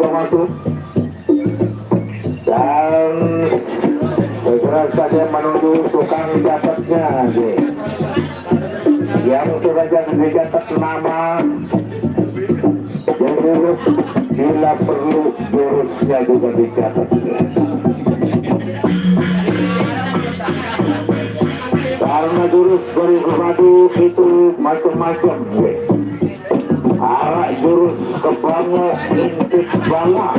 coba masuk dan segera saja menuju tukang catatnya yang sudah dicatat nama jurus, bila perlu jurusnya juga dicatat. Karena jurus dari bermadu itu macam-macam. Arah jurus kebango intip bala,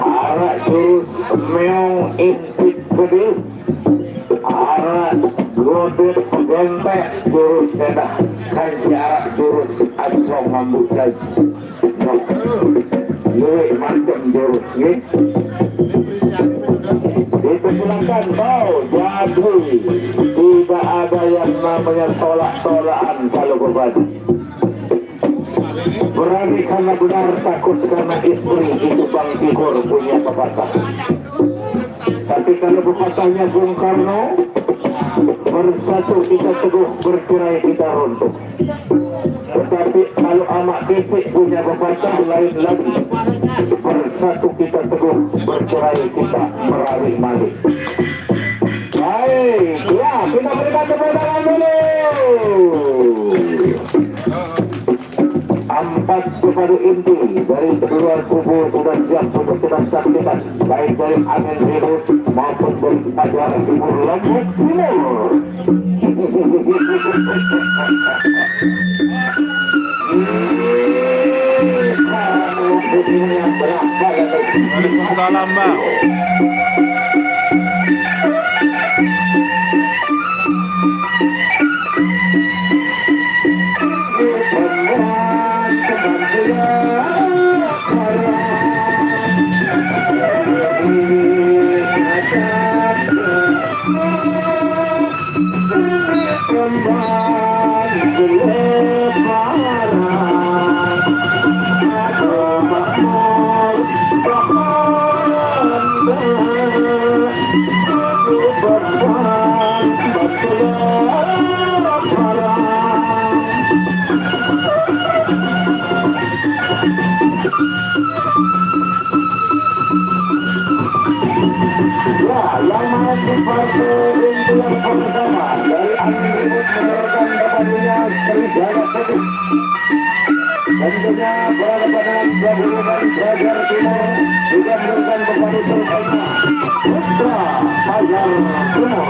arah jurus meong intip gede, arah godet gentek jurus sedah, kan jarak jurus asong ngambut lagi. Ini macam jurus ini. Dipersilakan bau jadi tidak ada yang namanya tolak-tolakan kalau berbadi. Berani karena benar, takut karena istri, itu Bang Tigor punya pepatah. Tapi kalau pepatahnya Bung Karno, bersatu kita teguh, bercerai kita runtuh. Tetapi kalau Amak Kesik punya pepatah lain lagi, bersatu kita teguh, bercerai kita meraih malik. Baik, ya kita berikan tepuk tangan dulu. Empat kepada inti dari kedua kubu sudah siap untuk kita saksikan, baik dari angin ribut maupun dari pajar timur Lombok Timur. Waalaikumsalam, Bang. Yang main di partai rinduan pertama dari angin ribut menerangkan depannya Serigala Putih. Tentunya berhadapan Gabungan Pajar Timur juga menerangkan kepada terutama Putra Pajar Timur.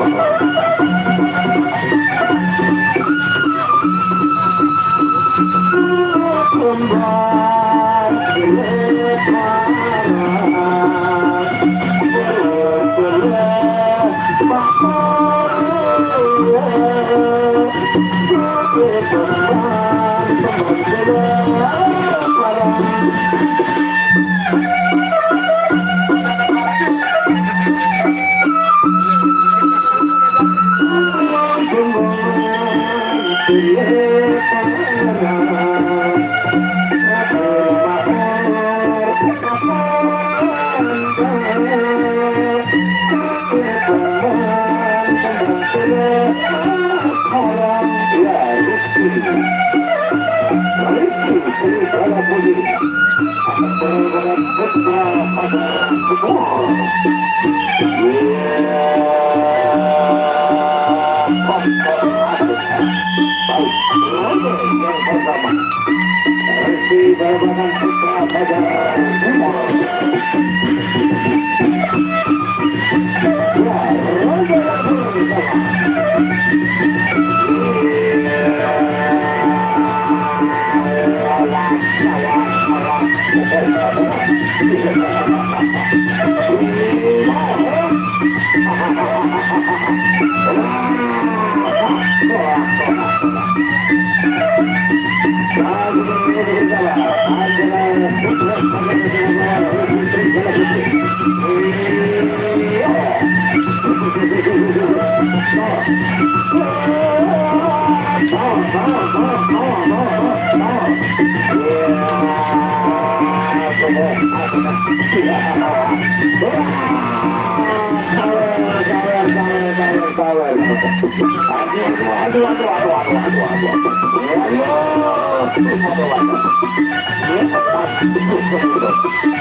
Aduh.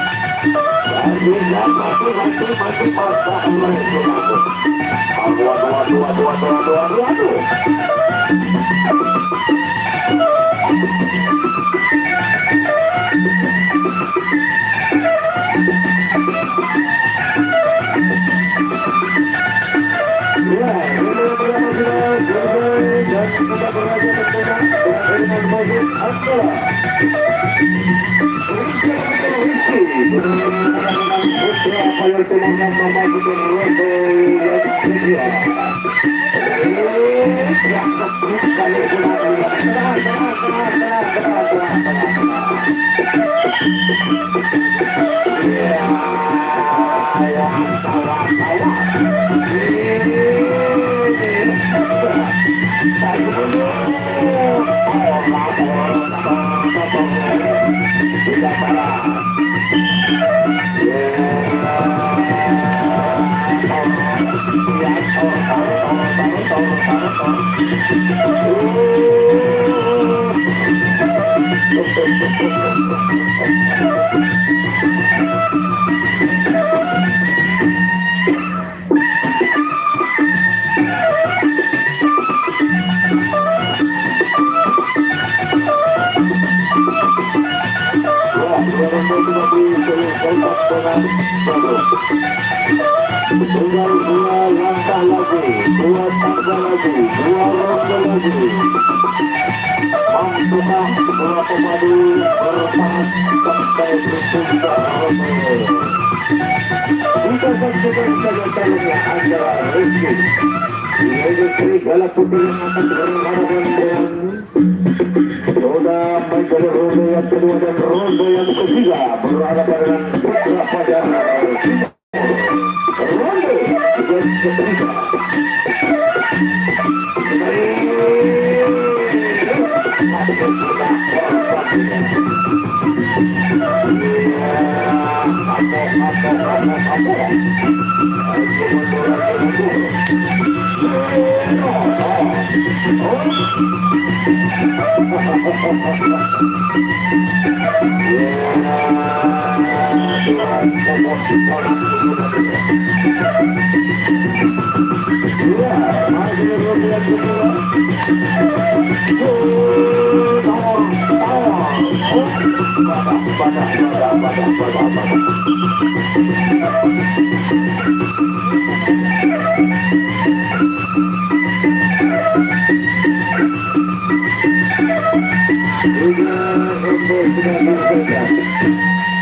masih pasang mereka. Aduh. Ya, ini dan kita beraja tentunya dengan musik Angela. Putra Payo Tumangan memajukan Rondo yang tinggal dua langkah lagi, dua tangga lagi, dua ronde lagi. Mampukah dua pemadu bertahan sampai berpuncak ronde? Kita saksikan saja calonnya antara Rizky yaitu Serigala Putih yang akan berhadapan dengan sudah menjadi ronde yang kedua dan ronde yang ketiga berhadapan dengan Putra Fajar ronde yang ketiga.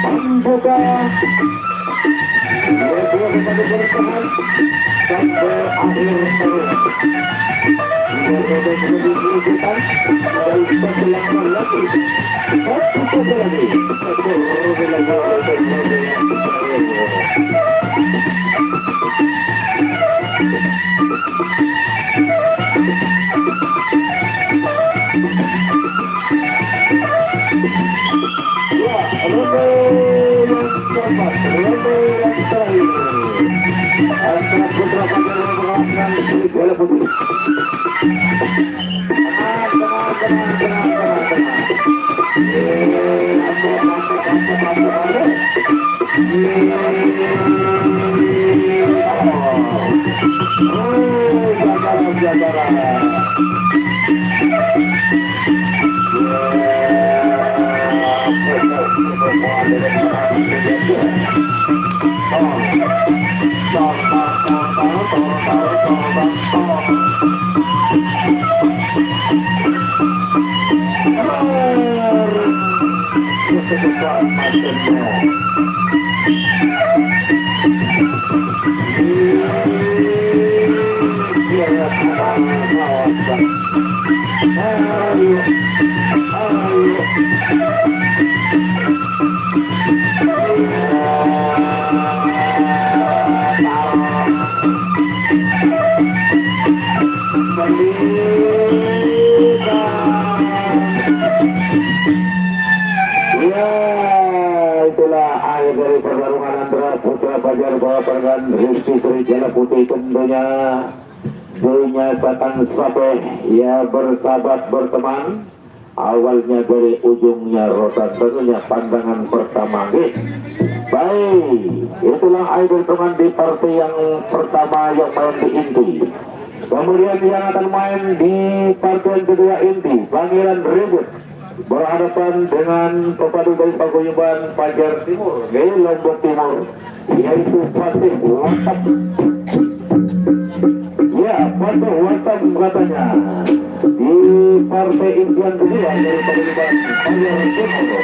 Membuka dua kepada bertahan sampai akhir terus. Menunjukkan dari satu langkah lagi, satu lagi, Rizky Serigala Putih tentunya dinyatakan sampai ya bersahabat berteman awalnya dari ujungnya rotan tentunya pandangan pertama Baik, itulah idol teman di partai yang pertama yang main di inti. Kemudian yang akan main di partai yang kedua inti, Pangeran Ribut berhadapan dengan pepadu dari paguyuban Fajar Timur, Lombok Timur, yaitu Fatih Watam. Ya, Fatih Watam katanya di partai inti yang kedua dari paguyuban Fajar Timur.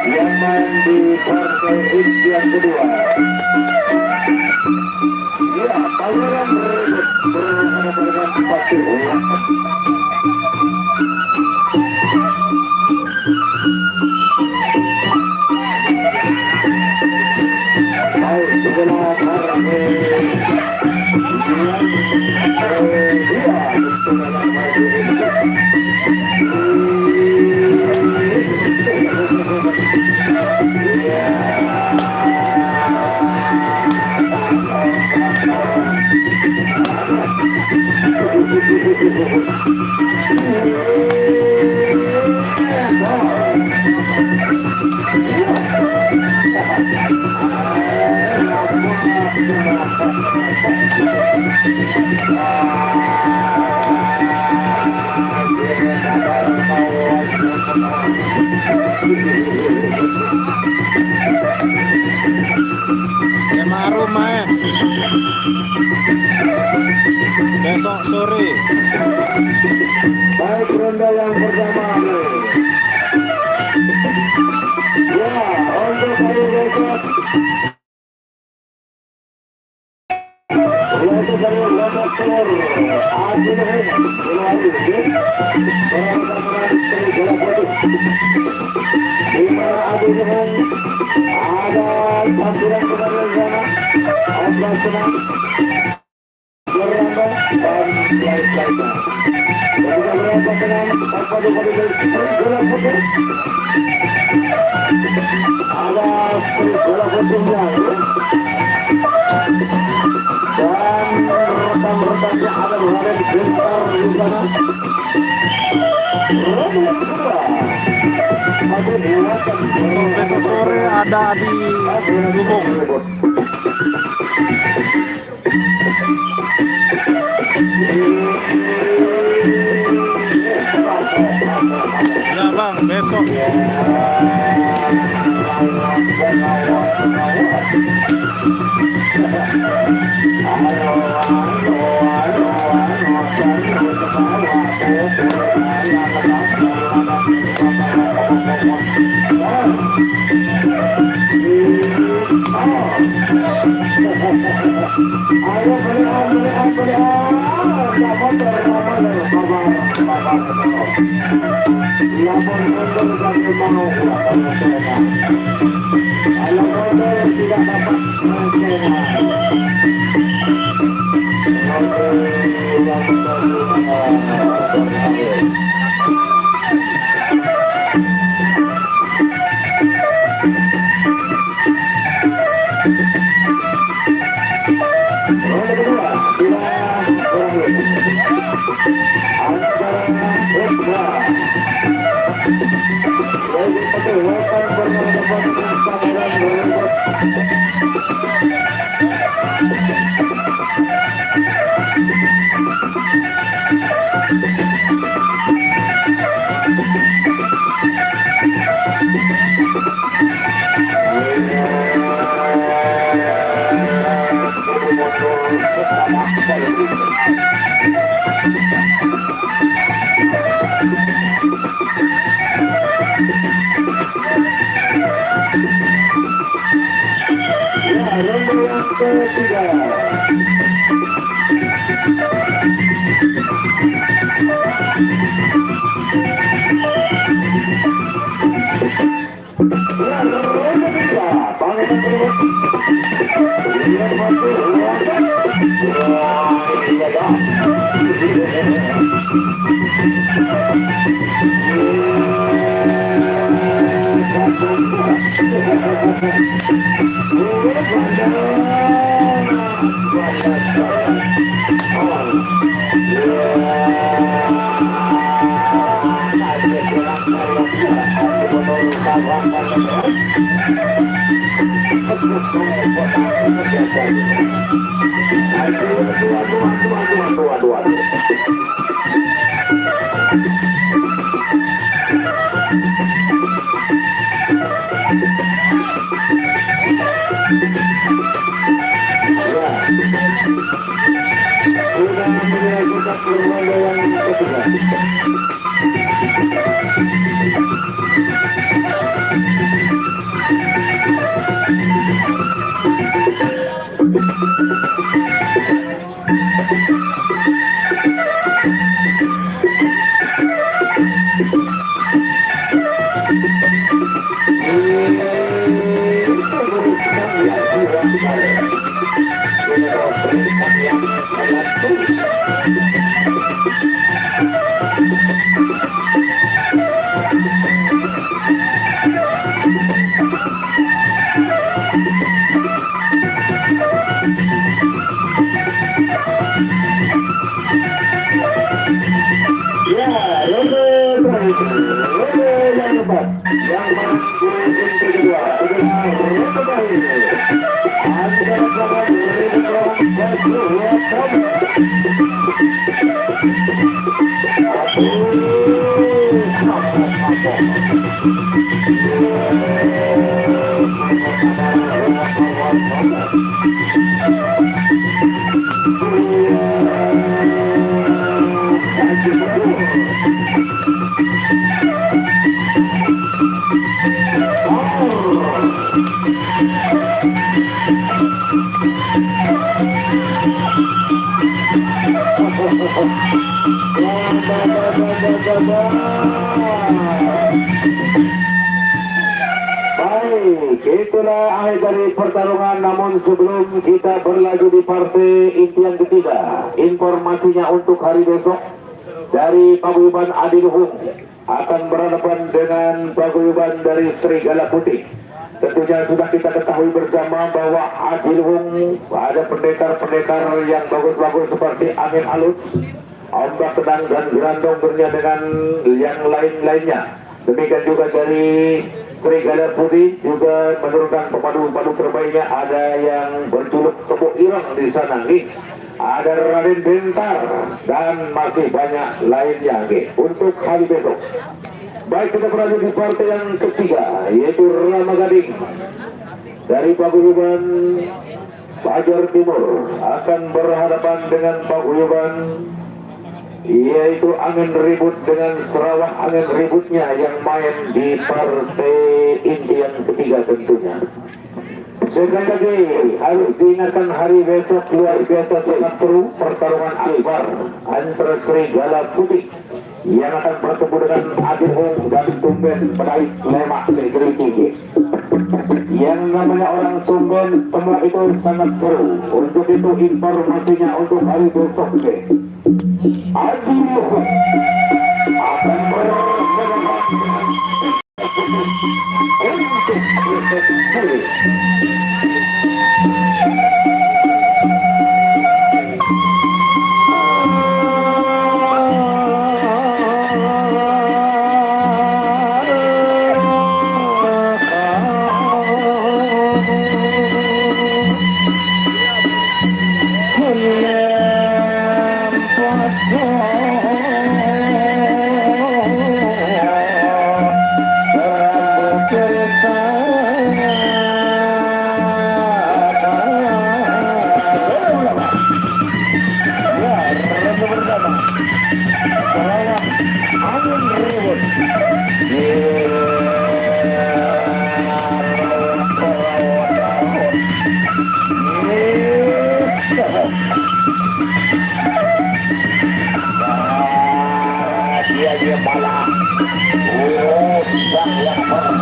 Yang main di partai inti yang kedua. Ya, Pangeran Ribut berhadapan dengan Fatih Watam. Baik, sebelah kanan Maru main besok sore. Baik, ronde yang pertama. Ya, untuk hari besok yaitu dari Lombok Timur, Adi Nuhin, Ilhami Dik, bersama Sri Bola Putih. Di mana Adi Nuhin ada tampilan kepada sana, Abdul Senang, Berambang, dan lain-lainnya. Ketika berambang dengan padu-padu dari Sri Bola Putih, ada Sri Bola Putihnya, dan rekan-rekannya ada berada di bentar di sana. Ronde yang kedua, Fatih Watam Besok sore ada di Gubuk. Ya bang, besok. Ya, ronde yang ketiga. Ya, ronde ketiga. Pangeran berikut. Kemudian masuk ruangan. Wah, iya dah. Sudah menjadi permainan yang ketiga. Baik, itulah akhir dari pertarungan. Namun sebelum kita berlaju di partai inti yang ketiga, informasinya untuk hari besok dari Paguyuban Adiluhung akan berhadapan dengan Paguyuban dari Serigala Putih. Tentunya sudah kita ketahui bersama bahwa Adiluhung ada pendekar-pendekar yang bagus-bagus seperti Angin Alus, Ombak Tenang dan Gerandong Bernya dengan yang lain-lainnya. Demikian juga dari Serigala Putih juga menurunkan pemadu-pemadu terbaiknya. Ada yang berjuluk Tepuk Ireng di sana nih. Ada Raden Bentar dan masih banyak lainnya nih untuk hari besok. Baik, kita berlanjut di partai yang ketiga, yaitu Rama Gading dari Paguyuban Fajar Timur akan berhadapan dengan Paguyuban yaitu Angin Ribut dengan Sarawak Angin Ributnya yang main di partai inti yang ketiga tentunya. Sekali lagi harus diingatkan hari besok luar biasa sangat seru pertarungan akbar antara Serigala Putih yang akan bertemu dengan Adiluhung dan Tumben Pedait Lemak Negeri Tinggi. Yang namanya orang Tumben semua itu sangat seru. Untuk itu informasinya untuk hari besok deh. Adiluhung akan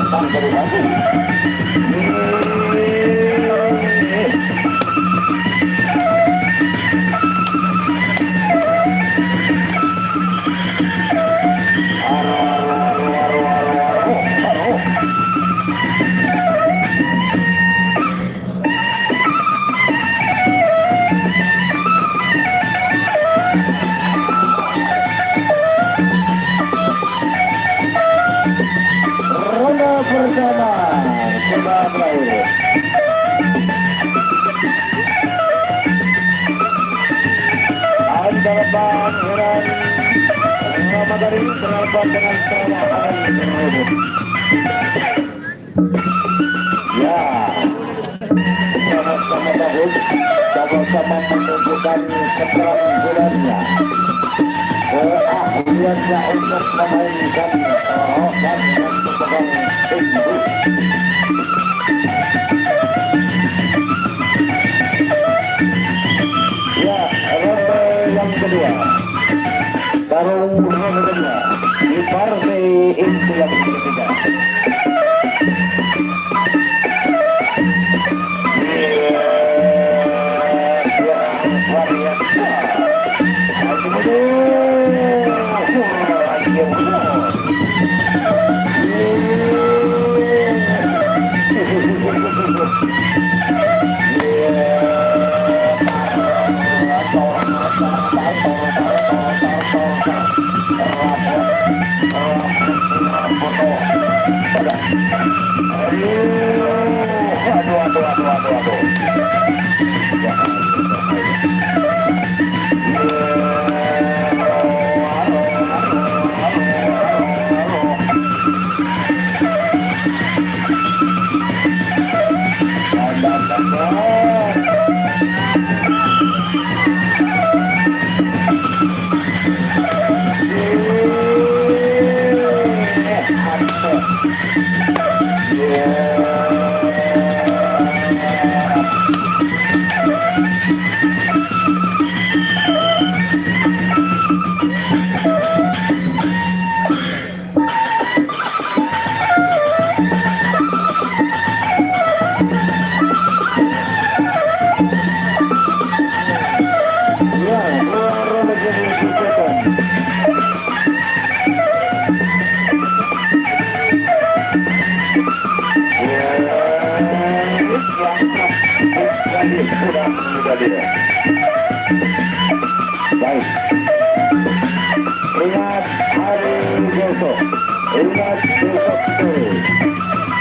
datang dari bagus. Ronde pertama sudah berakhir. Antara Pangeran Ramadari berhadapan dengan Terawan Robot. Ya, sama-sama bagus, sama-sama menunjukkan keterampilannya, keahliannya untuk memainkan rokan dan pegang tinggi. Ya, ronde yang kedua, tarung ronde kedua di partai inti yang ketiga. Baik. Ingat hari besok. Ingat besok sore.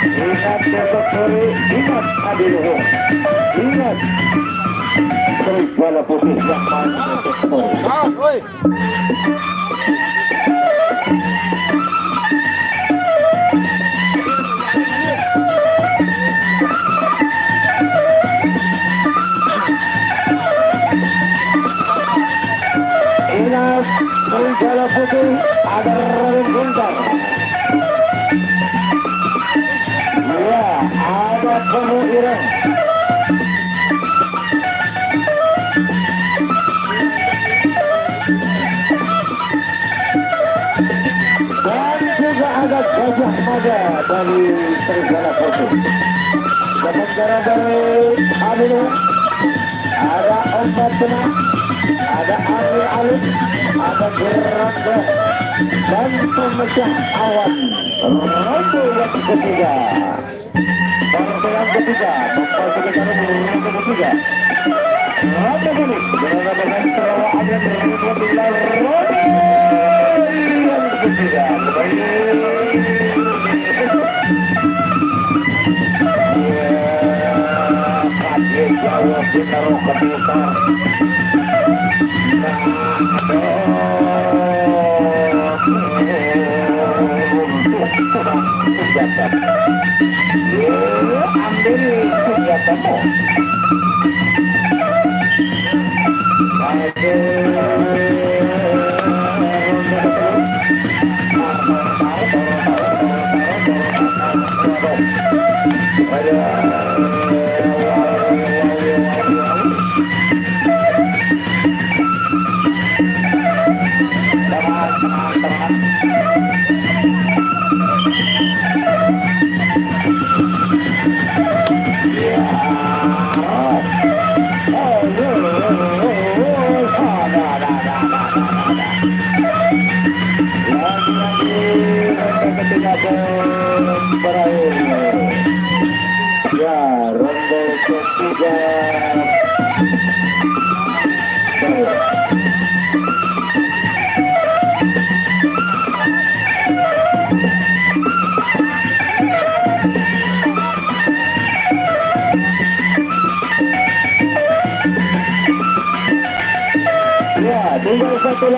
Ingat besok sore. Ingat Adi Luhur. Ingat Serigala Putih yang main besok sore. Ingat Serigala Putih ada Raden Guntar. Ya, ada Penuh Ireng. Dan juga ada Gajah Mada dari Serigala Putih. Sementara dari Aminu ada Obat Tenang, ada Amir Alif, ada Geranda, dan pemecah awan. Ronde yang ketiga. Ronde yang ketiga. Memasuki ronde yang ketiga. Ronde ini berada dengan Terawan yang berbeda ronde yang ketiga. Kaget jauh ditaruh ke pusat. Ambil senjatamu.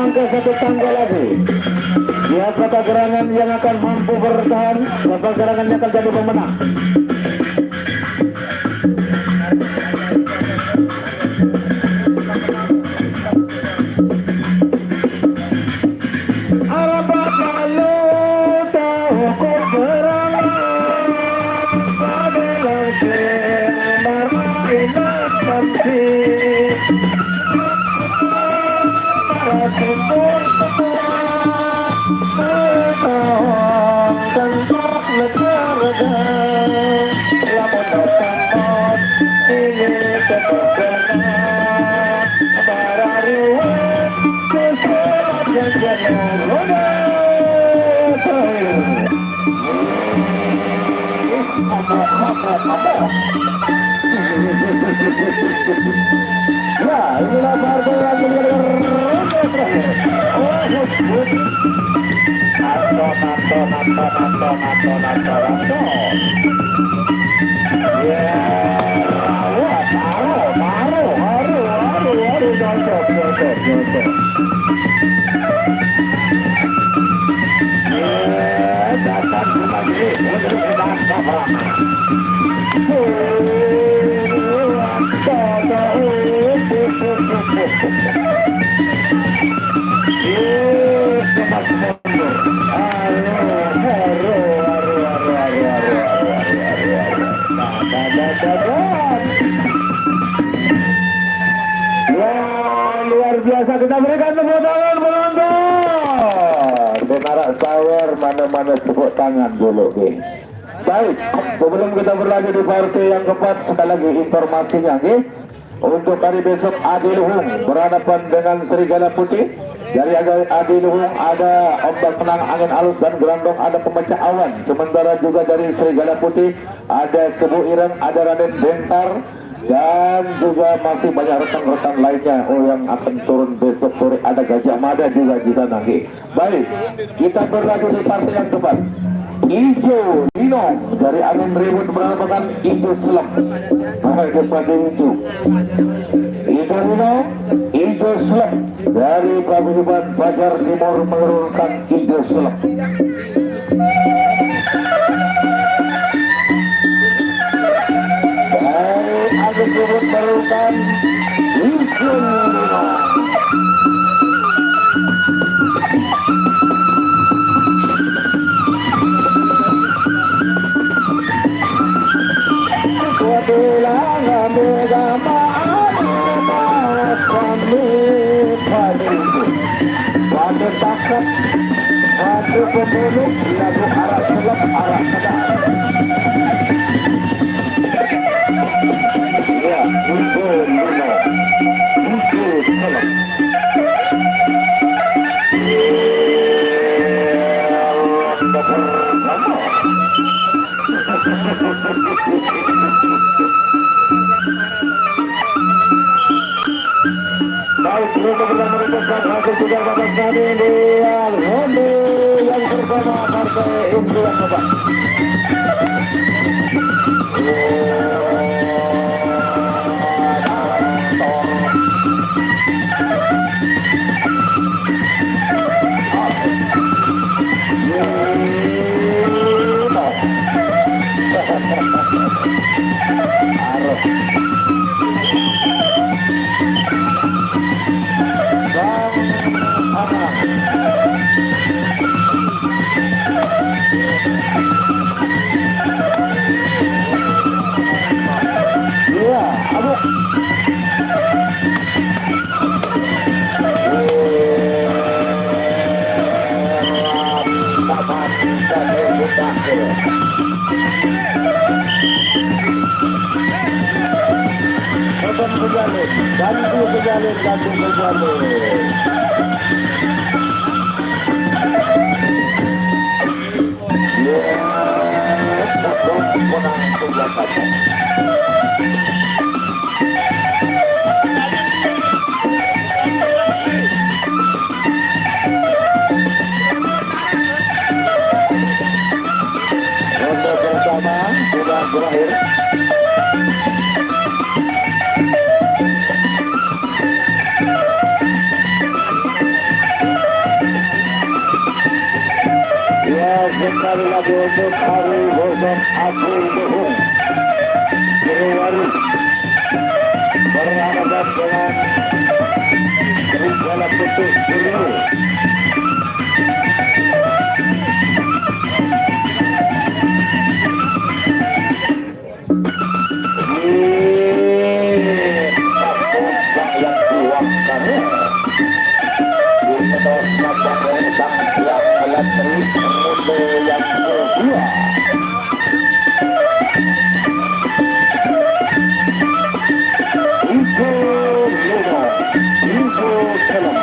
angka satu tangga lagi. Siapa gerangan yang akan mampu bertahan? Siapa gerangan yang akan jadi pemenang? Ya, inilah partai yang luar biasa, kita berikan tepuk tangan penonton. Dengar sawer mana-mana tepuk tangan dulu, okay. Baik, sebelum kita berlanjut di partai yang keempat, sekali lagi informasinya, okay. Untuk hari besok Adiluhung berhadapan dengan Serigala Putih. Dari Adiluhung ada ombak penang angin halus dan gerandong, ada pemecah awan. Sementara juga dari Serigala Putih ada Kebu Ireng, ada Raden Bentar, dan juga masih banyak rekan-rekan lainnya yang akan turun besok sore. Ada Gajah Mada juga di sana. Baik, kita berlanjut di partai yang keempat. Ijo Lino dari angin ribut berhadapan Ijo Selem. Kepada Ijo Lino, Ijo Selem dari Paguyuban Fajar Timur menurunkan Ijo Selem. Dari angin ribut menurunkan Ijo Lino. Satu pembunuh lalu arah selap arah kedai. Ya, itu lima, itu selap. Baik, kita sudah merupakan hasil sudah pada saat ini yang pertama partai Indo yang hebat. Sudah berakhir. Ya, sekali lagi untuk Ari Bosok Abu Buhung Kiriwari berhadapan dengan Serigala Putih Kiriwari. Yang tuangkan di terus nampaknya sang yang melatih muda yang kedua. Ibu Luna, Ibu Salam.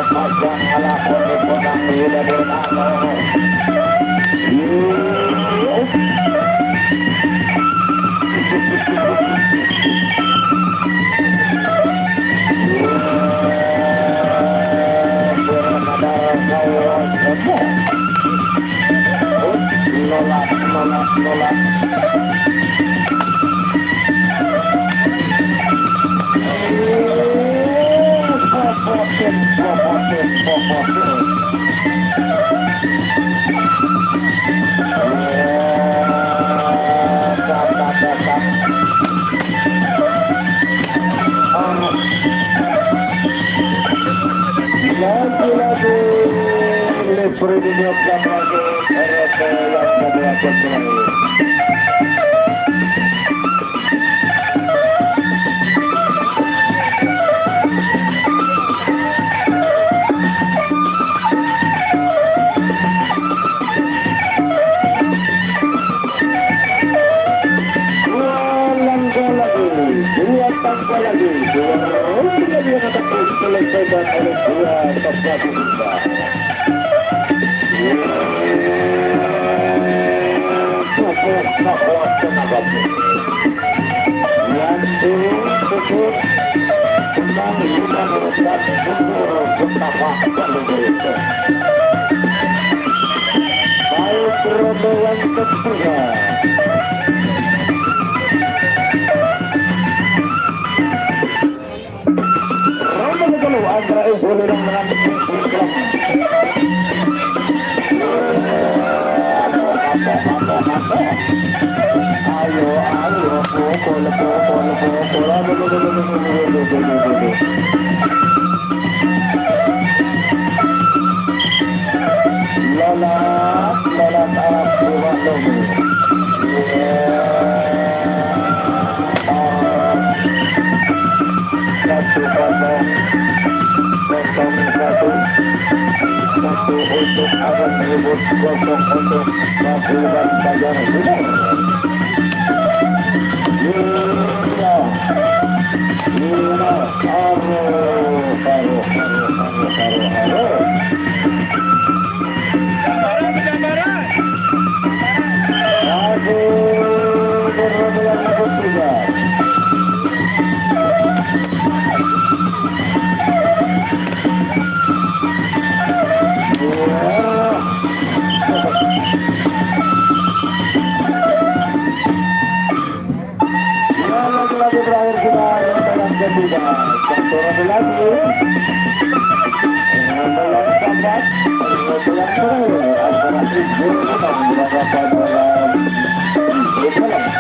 Pasang ala konang tidak bernama. Nolak. Lagi Lepre diniapkan lagi RT yang kedua kontrol. Dua tangga lagi, tiga dia akan selesaikan oleh dua tangga bunda. Cukup tenaga yang cukup tentang lima merekat mundur betapa itu. Baik rombongan ketiga. Antara boleh yang menanti ayo pukul lola taraf buah logo satu untuk akan menyebut kosong untuk melakukan pajar benar. Lima, haro. Aduh, berhubungan dengan tiga. Lagu terakhir kita yang ketiga, kantoran lagi dengan tambat, terakhir antara ibu dan beberapa dalam berjalan.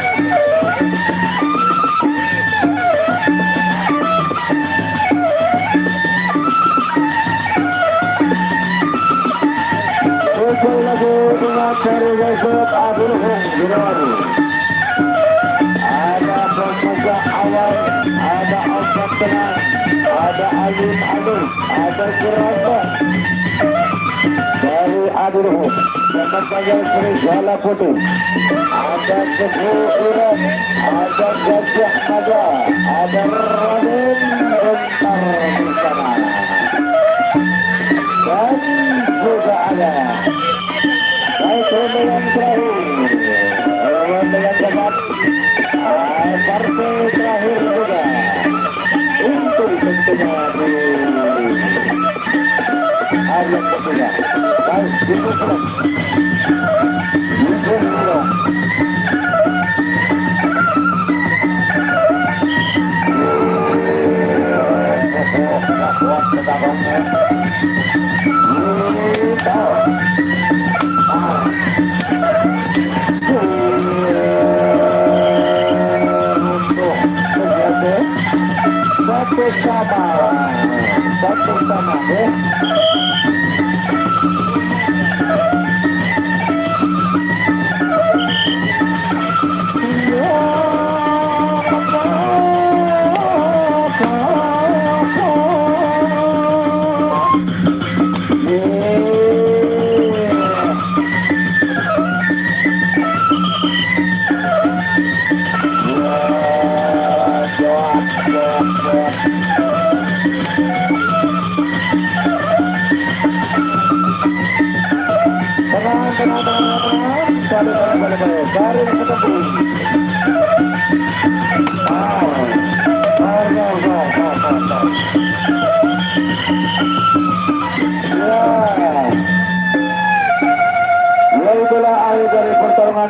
Sekali lagi dengan cari besok Abdul Hong Girawari. Ada pemuda awal, ada obat tenang, ada alun-alun, ada serangga dari Aduh, dapat bagian Serigala Putih, ada Teguh Iran, ada Gajah Mada, ada Raden Bentar di sana, dan juga ada baik rombongan terakhir, rombongan keempat. Partai terakhir juga untuk tentunya di ayat ketiga. Baik, ditutup. satu sama ya.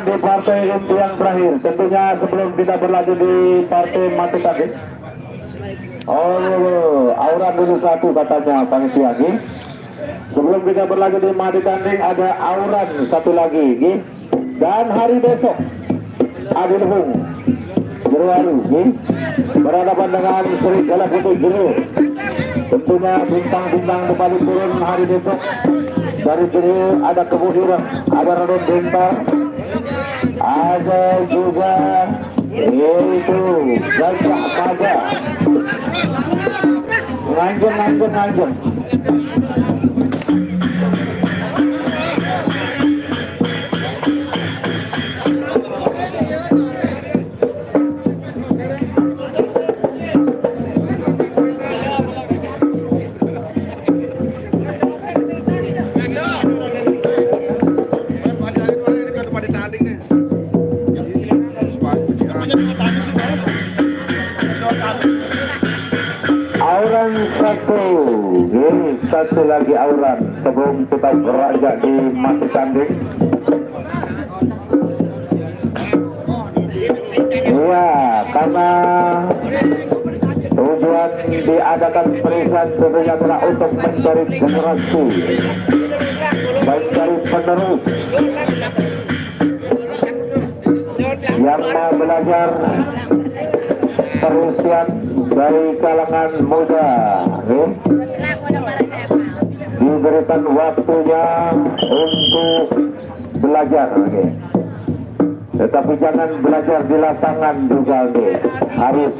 Di partai inti yang terakhir, tentunya sebelum kita berlanjut di partai mati tadi. Oh, Auran dulu satu katanya panitia Gi. Sebelum kita berlanjut di mati tanding ada Auran satu lagi Gi. Dan hari besok Adil Hung Jeruaru Gi berhadapan dengan Serigala Putih Jeru. Tentunya bintang-bintang kembali turun hari besok. Dari Jeru ada Kebuhiran, ada Radon Bentar, ada juga yaitu Gajah Mada. Nganjen. Auran satu lagi Auran sebelum kita beranjak di mati tanding. Ya, karena tujuan diadakan perisan sebenarnya adalah untuk mencari generasi, mencari penerus yang mau belajar terusian dari kalangan muda, diberikan waktunya untuk belajar, tetapi jangan belajar di lapangan juga, harus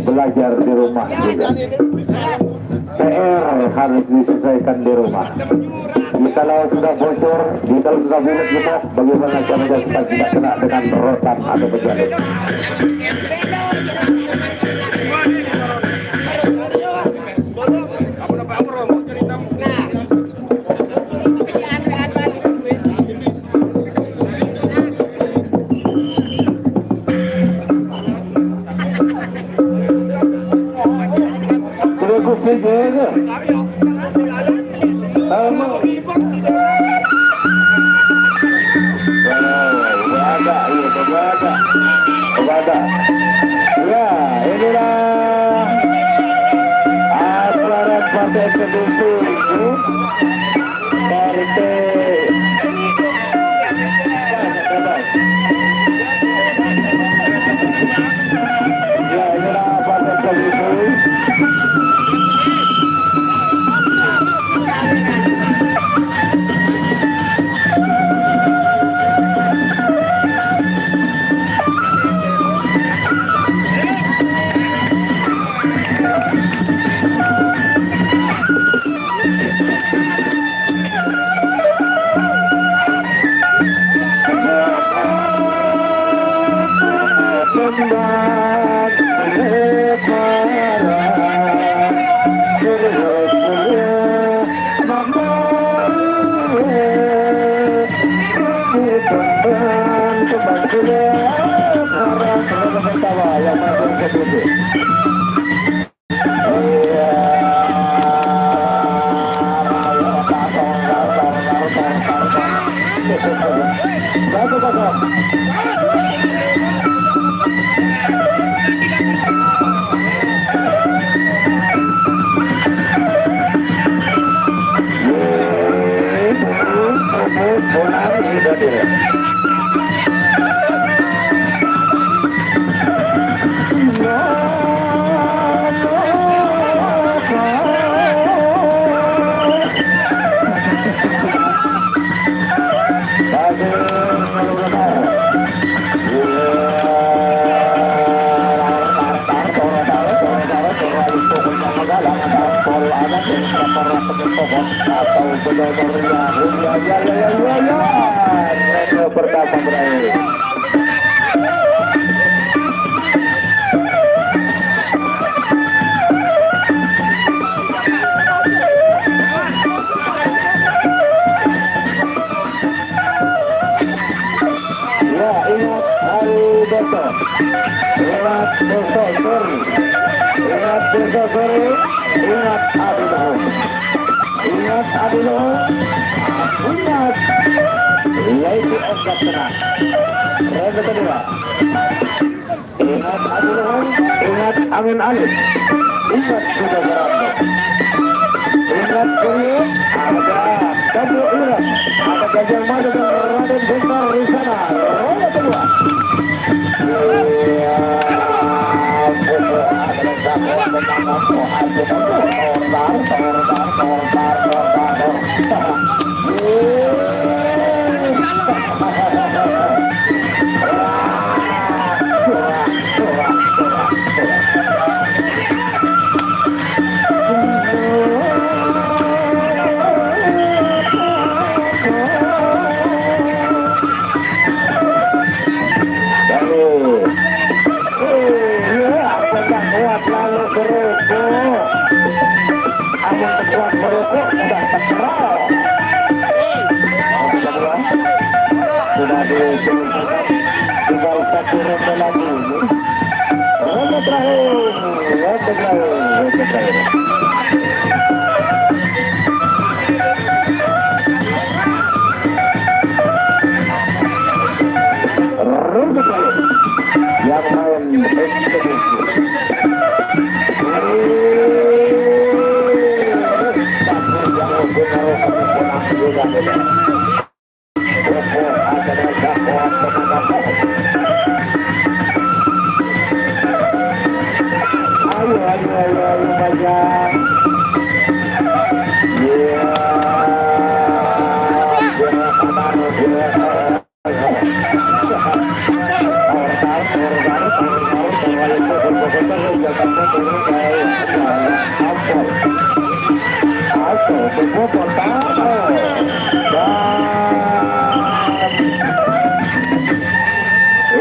belajar di rumah juga. PR harus diselesaikan di rumah. Jikalau sudah bocor, jikalau sudah bulat gemuk, bagaimana caranya supaya tidak kena dengan rotan atau berjalan. Ya, inilah aturan partai eksekusi ya, inilah partai eksekusi. para penyetohan atau benar-benar ya mereka pertama berakhir. Ya, ingat hari besok. Ingat besok sore. Ingat besok sore. Ingat Adi Luhur. Ingat Adi Luhur. Ingat yaitu Oscar Tenang. Ronde kedua. Ingat Adi Luhur. Ingat angin alus. Ingat kuda Garando. Ingat kiri ada Gajah Iran. Ada Gajah Mada dan Raden Besar di sana. Ronde kedua. Sudah tinggal satu ronde lagi. Ronde terakhir. Ronde terakhir. Yang main ekspedisi.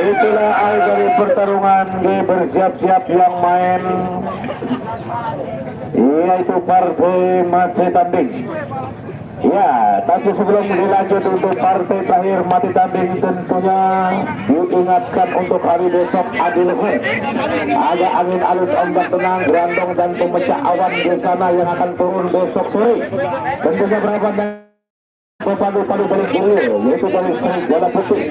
Itulah akhir dari pertarungan di bersiap-siap yang main, yaitu partai mati tanding. Ya, tapi sebelum dilanjut untuk partai terakhir mati tanding, tentunya diingatkan untuk hari besok Adi Luhur. Ada angin alus, ombak tenang, gerandong dan pemecah awan di sana yang akan turun besok sore. Tentunya berapa padu-padu dari kuil, yaitu dari Serigala Putih,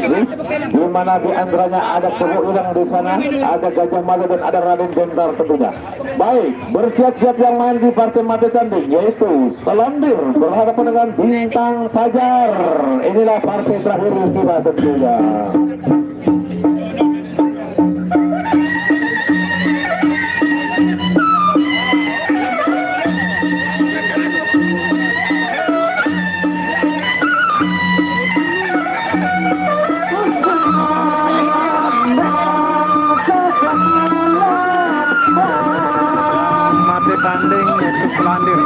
di mana di antaranya ada Kubu Ilang di sana, ada Gajah Mada dan ada Raden Jenderal tentunya. Baik, bersiap-siap yang main di partai mati tanding, yaitu Selandir berhadapan dengan Bintang Fajar. Inilah partai terakhir kita tentunya. Mati tanding yaitu Selandir.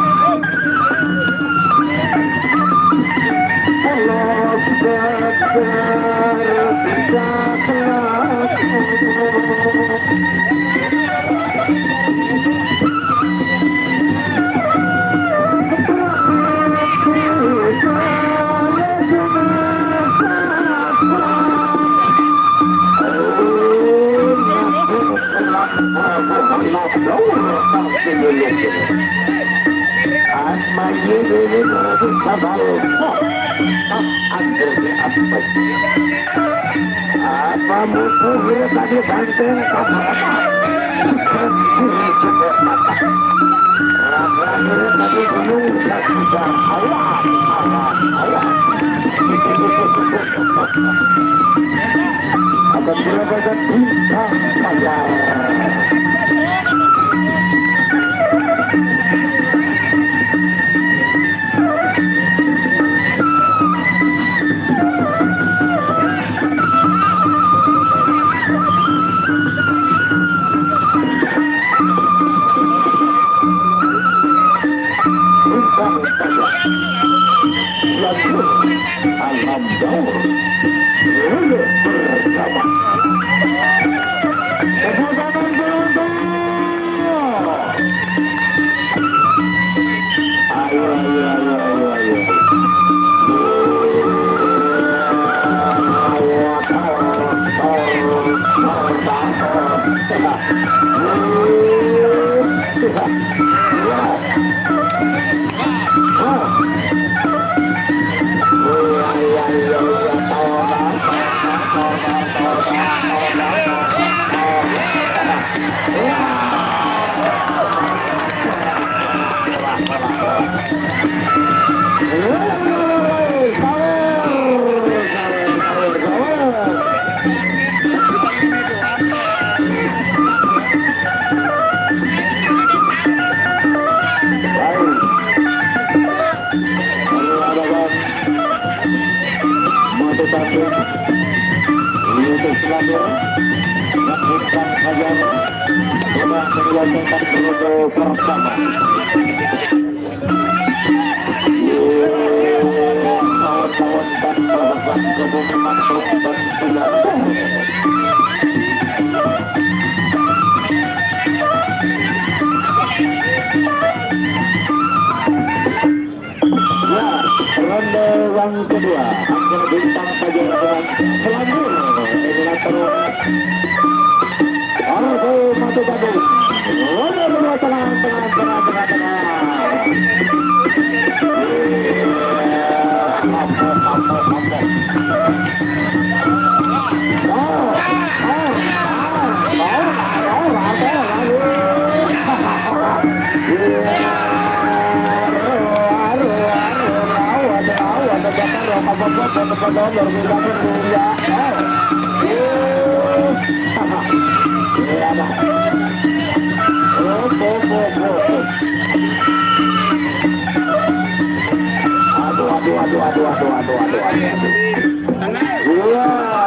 Apa musuhnya tadi banteng tadi gunung sudah akan berapa Bintang Fajar. Ramdau ronde pertama. Tepuk tangan penonton. Ayo. Ronde yang kedua antara Bintang Pajajaran dengan Selanjur Emulator Argo Matu Bandung. Ronde kedua tengah.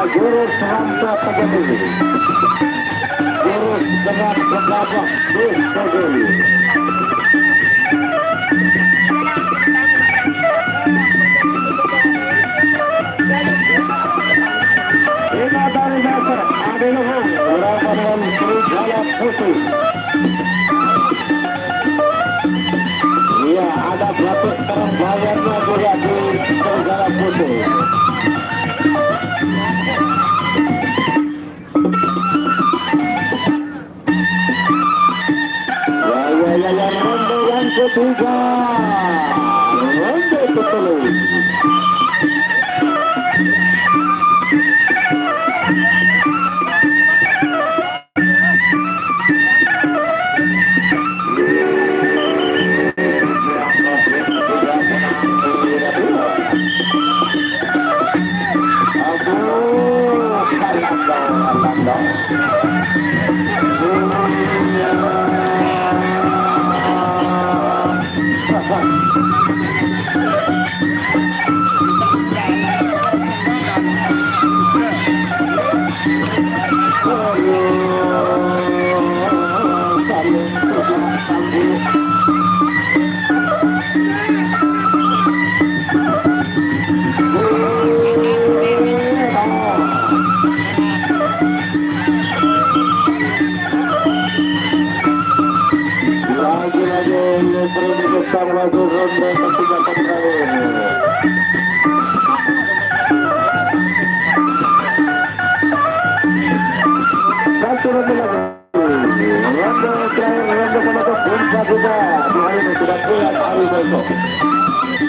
Jurus Ramda Pagani. Jurus dengan berlabak Pagani. Ini dari dasar ada luhur berapa dengan serigala putih. Iya, ada berapa terang bayarnya juga di serigala putih. Ya, ronde yang ketiga. Ronde ketujuh.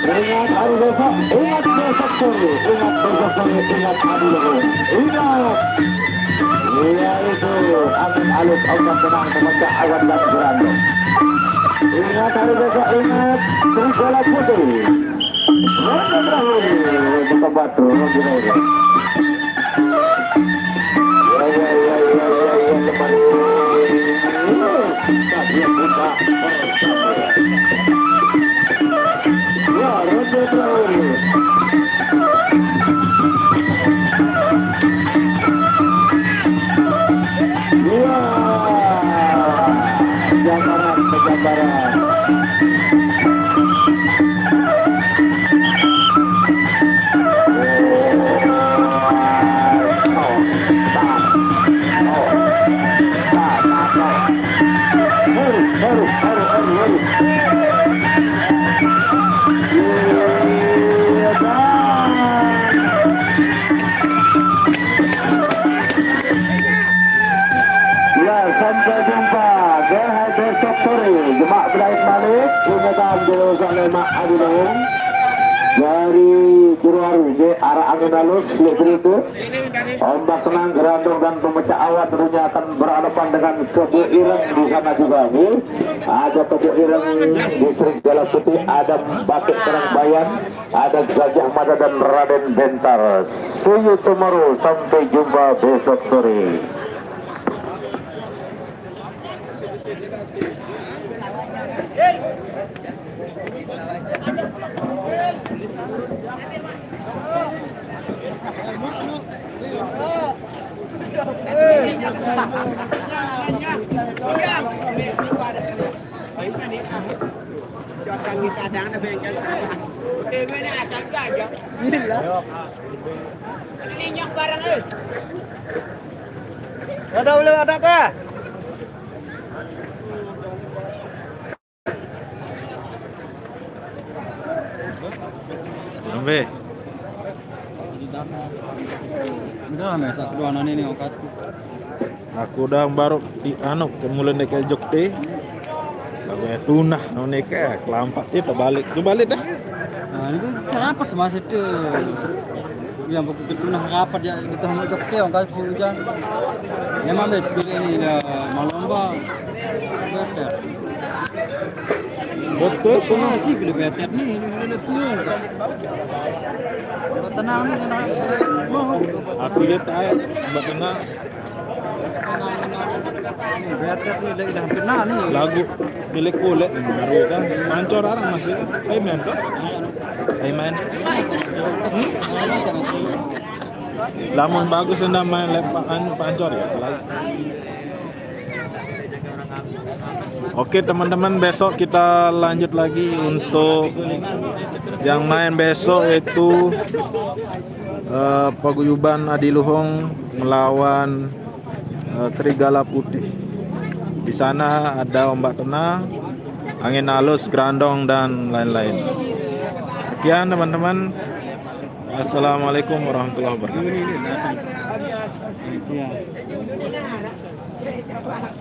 Ingat hari besok, ingat besok sore, ingat besok sore, ingat hari luhur. Ingat. Iya itu, angin alus ombak tenang memecah awan dan gerandong. Ingat hari besok, ingat serigala putih. Ronde terakhir, buka batu, ronde terakhir. Ya, kembali. Tadi buka bersama. Ya, ronde terakhir. Ya, Jabaran. Oh, Ya, sampai jumpa. Besok sore, Jemak Belaid Malik, kenyataan dilakukan oleh Mak Adilong dari Juruaru, di arah angin halus, itu. Ombak tenang, gerandong dan pemecah awan tentunya akan berhadapan dengan Kebu Ireng di sana juga nih. Ada Kebu Ireng di Serigala Putih, ada Batik Karangbayan, ada Gajah Mada dan Raden Bentar. See you tomorrow, sampai jumpa besok sore. Ada boleh ada teh. Sampai. Udah lah satu dua nani nih okat. Aku udah baru di mulai dekel Jogja. Lagunya tunah none ke kelampak dia balik. Coba balik dah. Nah ini tuh rapat sama situ. Yang begitu nah rapat ya kita mau Jogja okat si hujan. Ya mana pilih ini mau lomba. Better. Betul Semua sih pilih better nih udah tua. Tenang nih tenang. aku lihat aja mbak kena Better nih udah hampir nah nih. lagu milik kulit baru kan mancor orang masih kan main tuh main lamun bagus anda main lepakan pancor ya Oke teman-teman, besok kita lanjut lagi untuk yang main besok itu Paguyuban Adiluhung melawan Serigala Putih. Di sana ada ombak tenang, angin halus, gerandong dan lain-lain. Sekian teman-teman. Assalamualaikum warahmatullahi wabarakatuh.